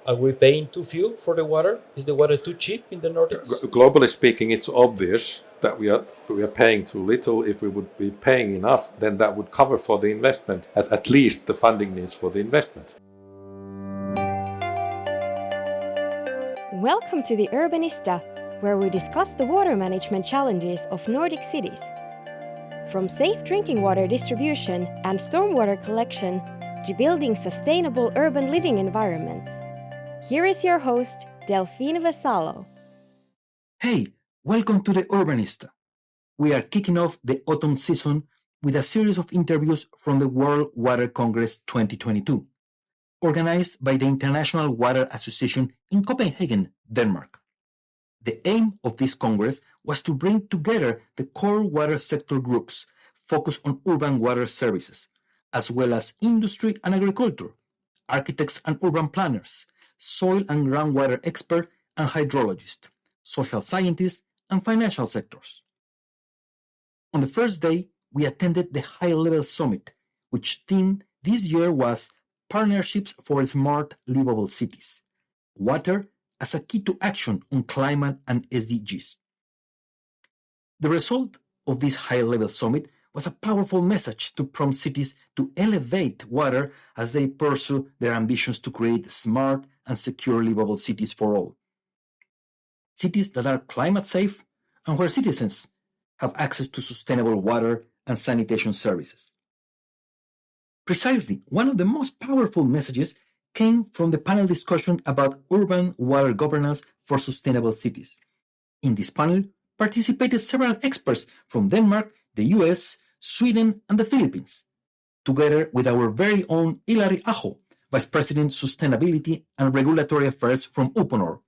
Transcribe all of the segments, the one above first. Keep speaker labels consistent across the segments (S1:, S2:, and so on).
S1: Are we paying too few for the water? Is the water too cheap in the Nordics?
S2: Globally speaking, it's obvious that we are paying too little. If we would be paying enough, then that would cover for the investment, at least the funding needs for the investment.
S3: Welcome to the Urbanista, where we discuss the water management challenges of Nordic cities. From safe drinking water distribution and stormwater collection to building sustainable urban living environments. Here is your host, Delphine Vesalo.
S4: Hey, welcome to the Urbanista. We are kicking off the autumn season with a series of interviews from the World Water Congress 2022, organized by the International Water Association in Copenhagen, Denmark. The aim of this Congress was to bring together the core water sector groups focused on urban water services, as well as industry and agriculture, architects and urban planners, soil and groundwater experts and hydrologists, social scientists, and financial sectors. On the first day, we attended the High-Level Summit, which theme this year was Partnerships for Smart Liveable Cities, Water as a Key to Action on Climate and SDGs. The result of this High-Level Summit was a powerful message to prompt cities to elevate water as they pursue their ambitions to create smart and secure livable cities for all. Cities that are climate safe and where citizens have access to sustainable water and sanitation services. Precisely, one of the most powerful messages came from the panel discussion about urban water governance for sustainable cities. In this panel participated several experts from Denmark, the US, Sweden, and the Philippines, together with our very own Ilari Aho, Vice President Sustainability and Regulatory Affairs from Uponor.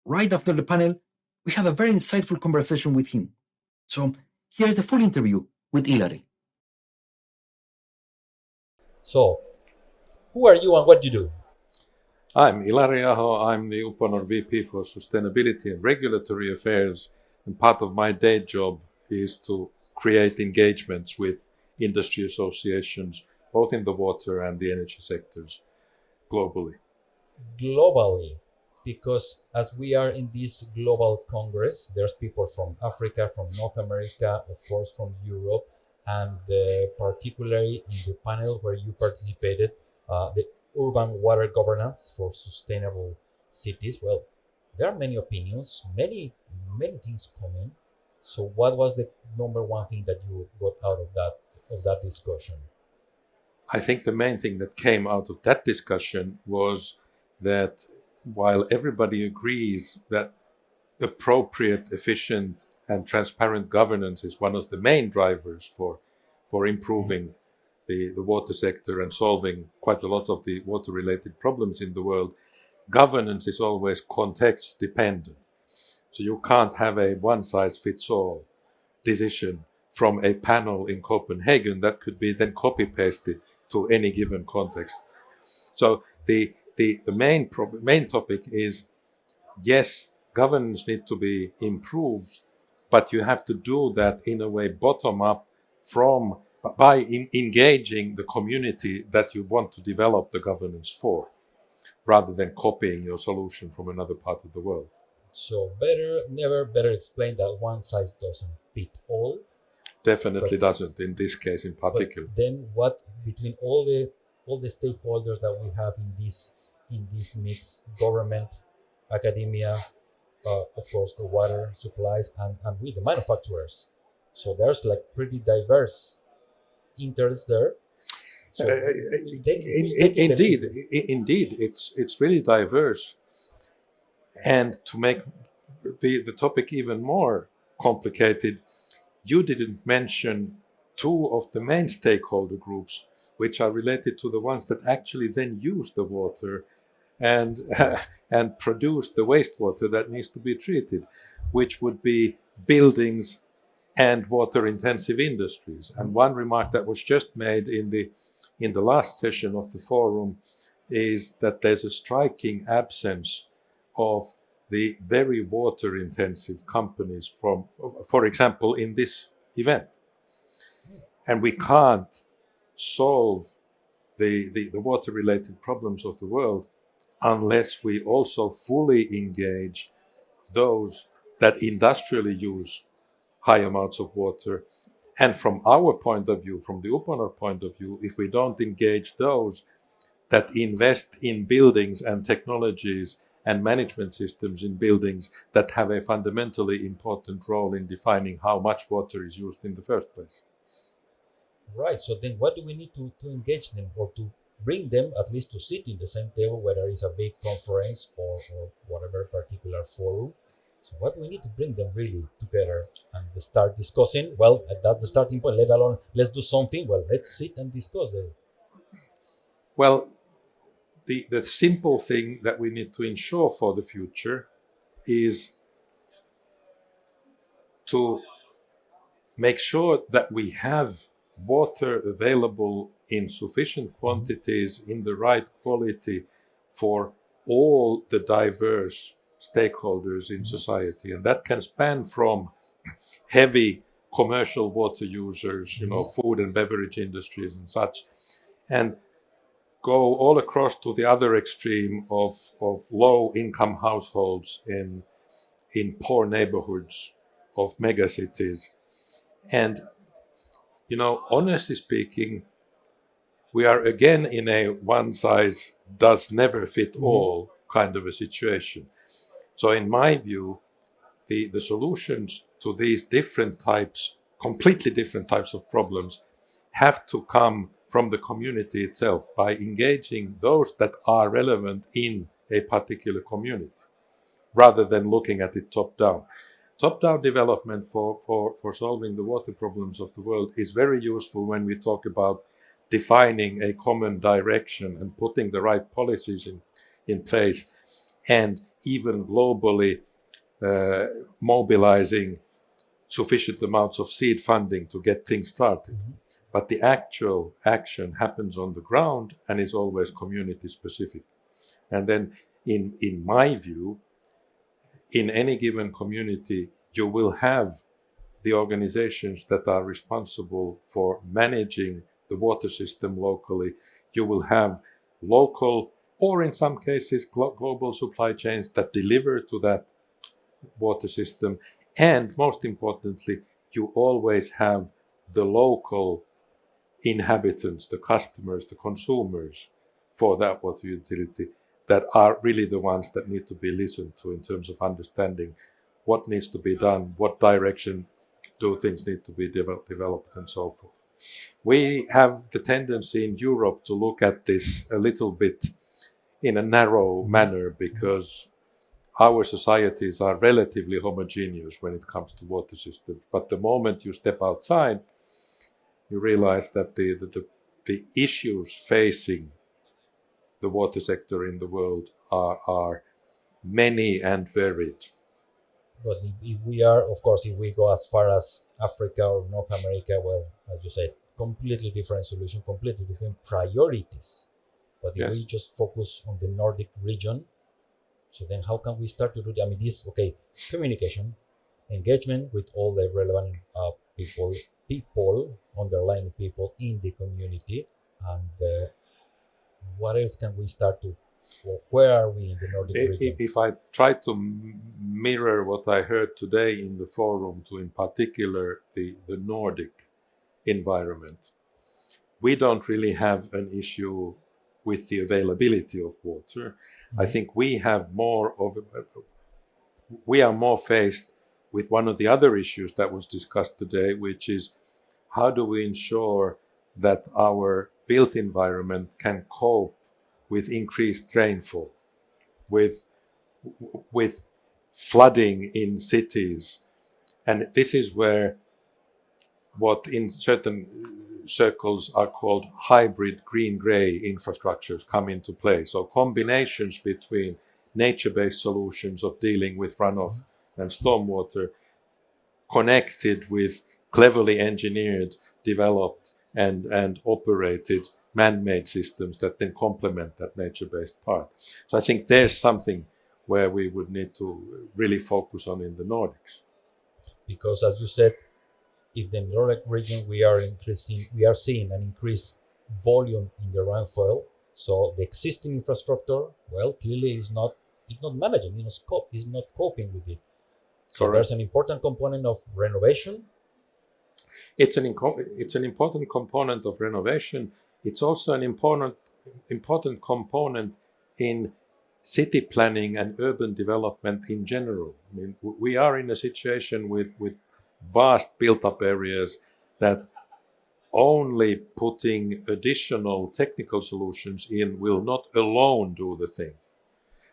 S4: Right after the panel, we had a very insightful conversation with him. So here's the full interview with Ilari.
S1: So, who are you and what do you do?
S2: I'm Ilari Aho. I'm the Uponor VP for Sustainability and Regulatory Affairs, and part of my day job is to create engagements with industry associations, both in the water and the energy sectors, globally.
S1: Globally, because as we are in this global congress, there's people from Africa, from North America, of course from Europe, and particularly in the panel where you participated, the urban water governance for sustainable cities. Well, there are many opinions, many things coming. So what was the number one thing that you got out of that discussion?
S2: I think the main thing that came out of that discussion was that while everybody agrees that appropriate, efficient, and transparent governance is one of the main drivers for improving the water sector and solving quite a lot of the water-related problems in the world, governance is always context dependent. So you can't have a one-size-fits-all decision from a panel in Copenhagen that could be then copy-pasted to any given context. So the main topic is, yes, governance needs to be improved, but you have to do that in a way bottom up by engaging the community that you want to develop the governance for, rather than copying your solution from another part of the world.
S1: So never better explain that one size doesn't fit all.
S2: Definitely doesn't in this case in particular.
S1: But then what between all the stakeholders that we have in this mix, government, academia, of course the water supplies and with the manufacturers. So there's like pretty diverse interests there. So
S2: indeed, it's really diverse. And to make the topic even more complicated, you didn't mention two of the main stakeholder groups, which are related to the ones that actually then use the water and and produce the wastewater that needs to be treated, which would be buildings and water-intensive industries. And one remark that was just made in the last session of the forum is that there's a striking absence of the very water-intensive companies for example, in this event. And we can't solve the water-related problems of the world unless we also fully engage those that industrially use high amounts of water. And from our point of view, from the Uponor point of view, if we don't engage those that invest in buildings and technologies and management systems in buildings that have a fundamentally important role in defining how much water is used in the first place.
S1: Right. So then what do we need to engage them or to bring them at least to sit in the same table, whether it's a big conference or whatever particular forum? So what do we need to bring them really together and start discussing? Well, that's the starting point, let alone let's do something. Well, let's sit and discuss it.
S2: Well, the simple thing that we need to ensure for the future is to make sure that we have water available in sufficient quantities, in the right quality for all the diverse stakeholders in society. And that can span from heavy commercial water users, food and beverage industries and such, and go all across to the other extreme of low income households in poor neighborhoods of megacities. And honestly speaking, we are again in a one size does never fit all kind of a situation. So in my view, the solutions to these completely different types of problems have to come from the community itself by engaging those that are relevant in a particular community, rather than looking at it top down. Top-down development for solving the water problems of the world is very useful when we talk about defining a common direction and putting the right policies in place, and even globally mobilizing sufficient amounts of seed funding to get things started. But the actual action happens on the ground and is always community specific. And then in my view, in any given community, you will have the organizations that are responsible for managing the water system locally. You will have local, or in some cases, global supply chains that deliver to that water system. And most importantly, you always have the local inhabitants, the customers, the consumers for that water utility that are really the ones that need to be listened to in terms of understanding what needs to be done, what direction do things need to be developed, and so forth. We have the tendency in Europe to look at this a little bit in a narrow manner because our societies are relatively homogeneous when it comes to water systems. But the moment you step outside, you realize that the issues facing the water sector in the world are many and varied.
S1: But if we are, of course, if we go as far as Africa or North America, well, as you said, completely different solution, completely different priorities. But if we just focus on the Nordic region, so then how can we start to do that? I mean, this, communication, engagement with all the relevant people, underlying people in the community, and what else can we start to, or where are we in the Nordic region?
S2: If I try to mirror what I heard today in the forum to, in particular, the Nordic environment, we don't really have an issue with the availability of water. I think we are more faced with one of the other issues that was discussed today, which is how do we ensure that our built environment can cope with increased rainfall, with flooding in cities. And this is where what in certain circles are called hybrid green-gray infrastructures come into play. So combinations between nature-based solutions of dealing with runoff and stormwater connected with cleverly engineered, developed and operated man-made systems that then complement that nature-based part. So I think there's something where we would need to really focus on in the Nordics.
S1: Because as you said, in the Nordic region we are seeing an increased volume in the rainfall. So the existing infrastructure, well, clearly is not managing, is not coping with it. So
S2: Correct.
S1: there's an important component of renovation.
S2: It's an important component of renovation. It's also an important component in city planning and urban development in general. I mean, we are in a situation with vast built-up areas that only putting additional technical solutions in will not alone do the thing.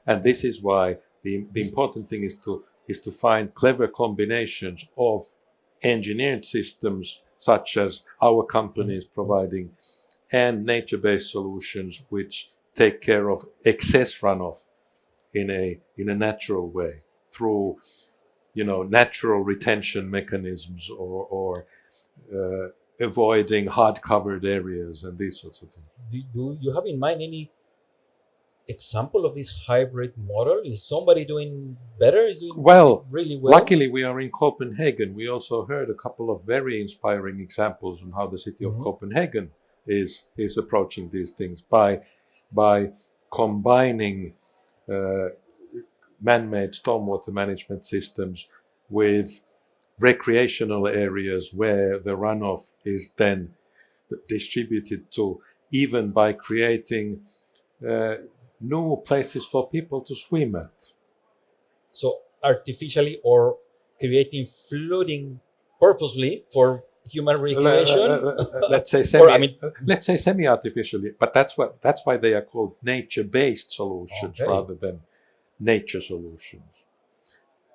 S2: And this is why the important thing is to find clever combinations of engineered systems, such as our company is providing, and nature-based solutions which take care of excess runoff in a natural way through natural retention mechanisms or avoiding hard covered areas and these sorts of things.
S1: Do you have in mind any example of this hybrid model? Is somebody doing better? Is doing really well?
S2: Luckily we are in Copenhagen. We also heard a couple of very inspiring examples on how the city of Copenhagen is approaching these things by combining man-made stormwater management systems with recreational areas where the runoff is then distributed to, even by creating new places for people to swim at.
S1: So artificially or creating flooding purposely for human recreation?
S2: Let's say semi-artificially, but that's why they are called nature-based solutions rather than nature solutions.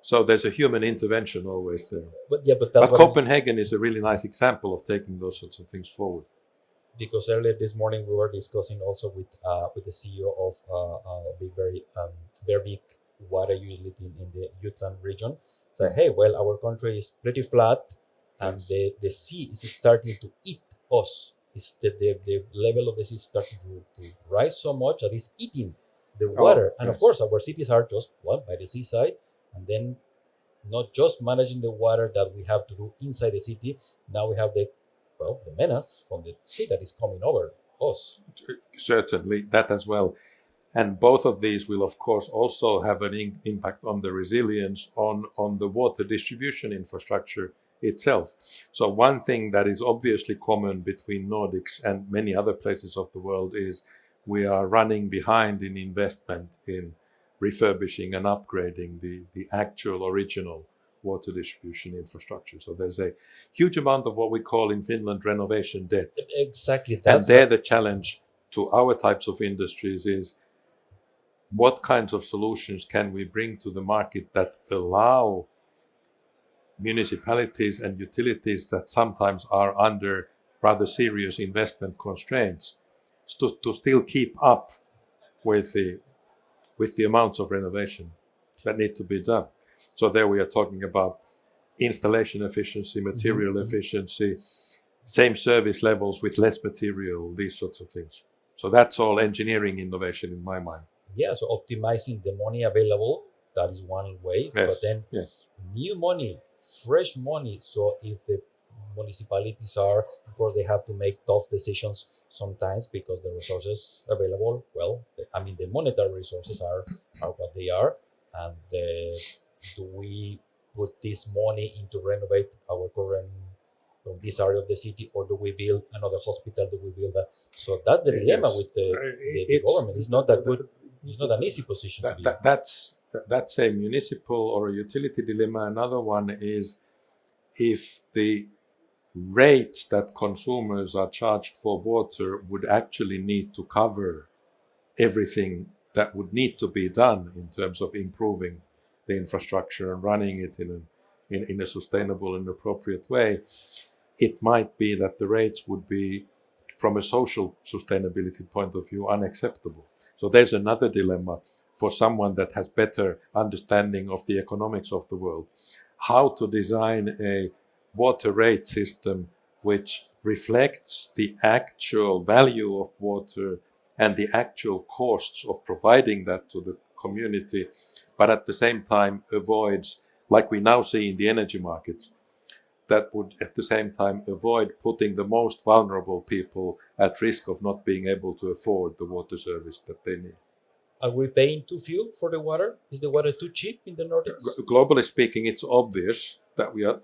S2: So there's a human intervention always there. But Copenhagen is a really nice example of taking those sorts of things forward.
S1: Because earlier this morning we were discussing also with the CEO of a very big water utility in the Jutland region. That hey, well, our country is pretty flat, and the sea is starting to eat us. It's the level of the sea is starting to rise so much that it's eating the water. And of course, our cities are just by the seaside, and then not just managing the water that we have to do inside the city. Now we have the menace from the sea that is coming over us.
S2: Certainly, that as well. And both of these will, of course, also have an impact on the resilience on the water distribution infrastructure itself. So one thing that is obviously common between Nordics and many other places of the world is we are running behind in investment in refurbishing and upgrading the actual original water distribution infrastructure. So there's a huge amount of what we call in Finland renovation debt.
S1: Exactly.
S2: And there the challenge to our types of industries is what kinds of solutions can we bring to the market that allow municipalities and utilities that sometimes are under rather serious investment constraints to still keep up with the amounts of renovation that need to be done. So there we are talking about installation efficiency, material efficiency, same service levels with less material, these sorts of things. So that's all engineering innovation in my mind.
S1: Yeah, so optimizing the money available, that is one way.
S2: Yes.
S1: But then new money, fresh money. So if the municipalities are, of course, they have to make tough decisions sometimes because the resources available, the monetary resources are what they are. And do we put this money into renovate our current from this area of the city, or do we build another hospital? Do we build that? So that's the dilemma with the government. It's not that good. It's not an easy position to be in.
S2: That's a municipal or a utility dilemma. Another one is if the rates that consumers are charged for water would actually need to cover everything that would need to be done in terms of improving the infrastructure and running it in a sustainable and appropriate way, it might be that the rates would be, from a social sustainability point of view, unacceptable. So there's another dilemma for someone that has better understanding of the economics of the world. How to design a water rate system which reflects the actual value of water and the actual costs of providing that to the community, but at the same time avoids, like we now see in the energy markets, that would at the same time avoid putting the most vulnerable people at risk of not being able to afford the water service that they need.
S1: Are we paying too few for the water? Is the water too cheap in the Nordics?
S2: Globally speaking, it's obvious that we are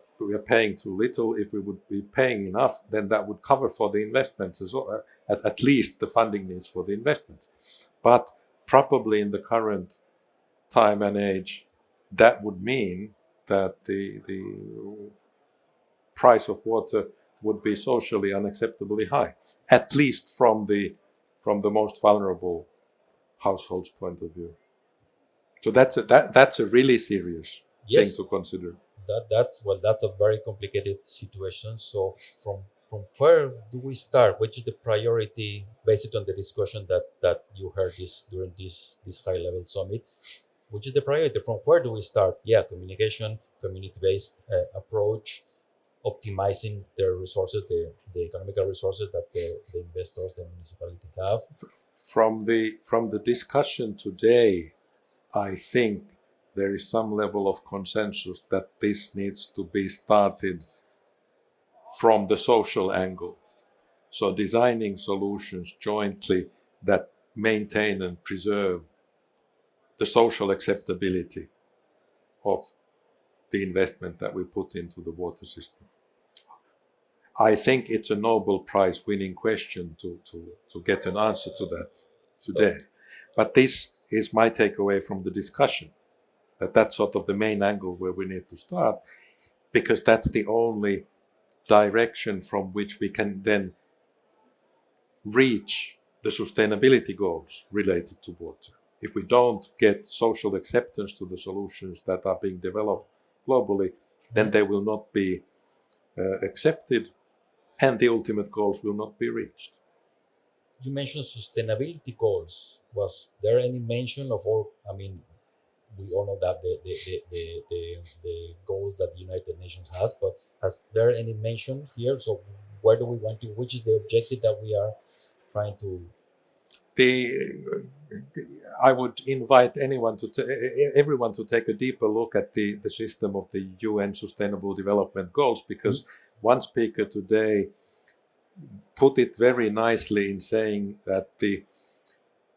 S2: paying too little. If we would be paying enough, then that would cover for the investments as well, at least the funding needs for the investments. But probably in the current time and age, that would mean that the price of water would be socially unacceptably high, at least from the most vulnerable households' point of view. So that's a really serious thing to consider.
S1: That's a very complicated situation. So from where do we start? Which is the priority based on the discussion that you heard during this high-level summit? Which is the priority? From where do we start? Yeah, communication, community-based approach, optimizing their resources, the economical resources that the investors, the municipality have.
S2: From the discussion today, I think there is some level of consensus that this needs to be started from the social angle. So designing solutions jointly that maintain and preserve the social acceptability of the investment that we put into the water system. I think it's a Nobel Prize winning question to get an answer to that today. But this is my takeaway from the discussion, that's sort of the main angle where we need to start, because that's the only direction from which we can then reach the sustainability goals related to water. If we don't get social acceptance to the solutions that are being developed globally, then they will not be accepted, and the ultimate goals will not be reached.
S1: You mentioned sustainability goals. Was there any mention of all? I mean, we all know that the goals that the United Nations has, but has there any mention here? So where do we want to? Which is the objective that we are trying to?
S2: I would invite everyone to take a deeper look at the system of the UN Sustainable Development Goals, because one speaker today put it very nicely in saying that the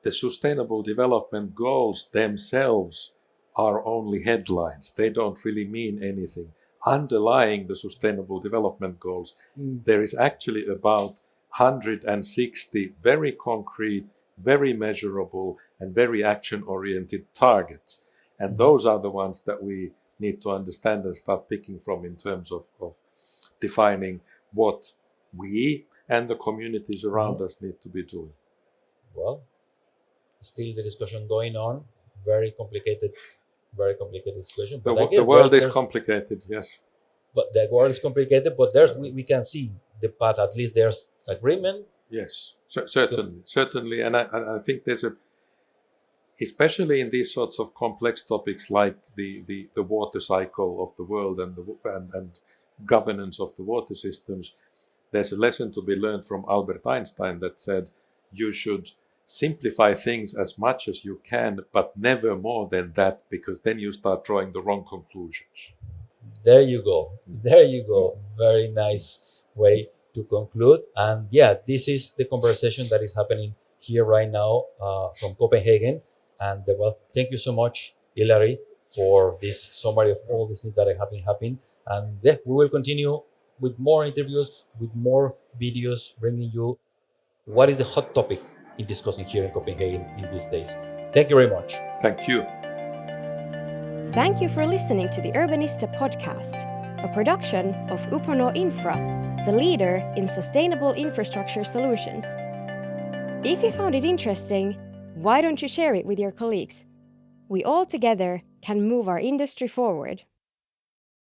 S2: Sustainable Development Goals themselves are only headlines. They don't really mean anything. Underlying the Sustainable Development Goals, there is actually about 160 very concrete, very measurable, and very action-oriented targets. And those are the ones that we need to understand and start picking from in terms of defining what we and the communities around us need to be doing.
S1: Well, still the discussion going on. Very complicated discussion. But
S2: the world is complicated, yes.
S1: But the world is complicated, but we can see the path. At least there's agreement.
S2: Yes, certainly. And I think there's especially in these sorts of complex topics like the water cycle of the world and governance of the water systems, there's a lesson to be learned from Albert Einstein that said you should simplify things as much as you can, but never more than that, because then you start drawing the wrong conclusions.
S1: There you go. Very nice way to conclude. And yeah, this is the conversation that is happening here right now from Copenhagen. And well, thank you so much, Ilari, for this summary of all the things that have been happening. And yeah, we will continue with more interviews, with more videos, bringing you what is the hot topic in discussing here in Copenhagen in these days. Thank you very much.
S2: Thank you.
S3: Thank you for listening to the Urbanista podcast, a production of Uponor Infra, the leader in sustainable infrastructure solutions. If you found it interesting, why don't you share it with your colleagues? We all together can move our industry forward.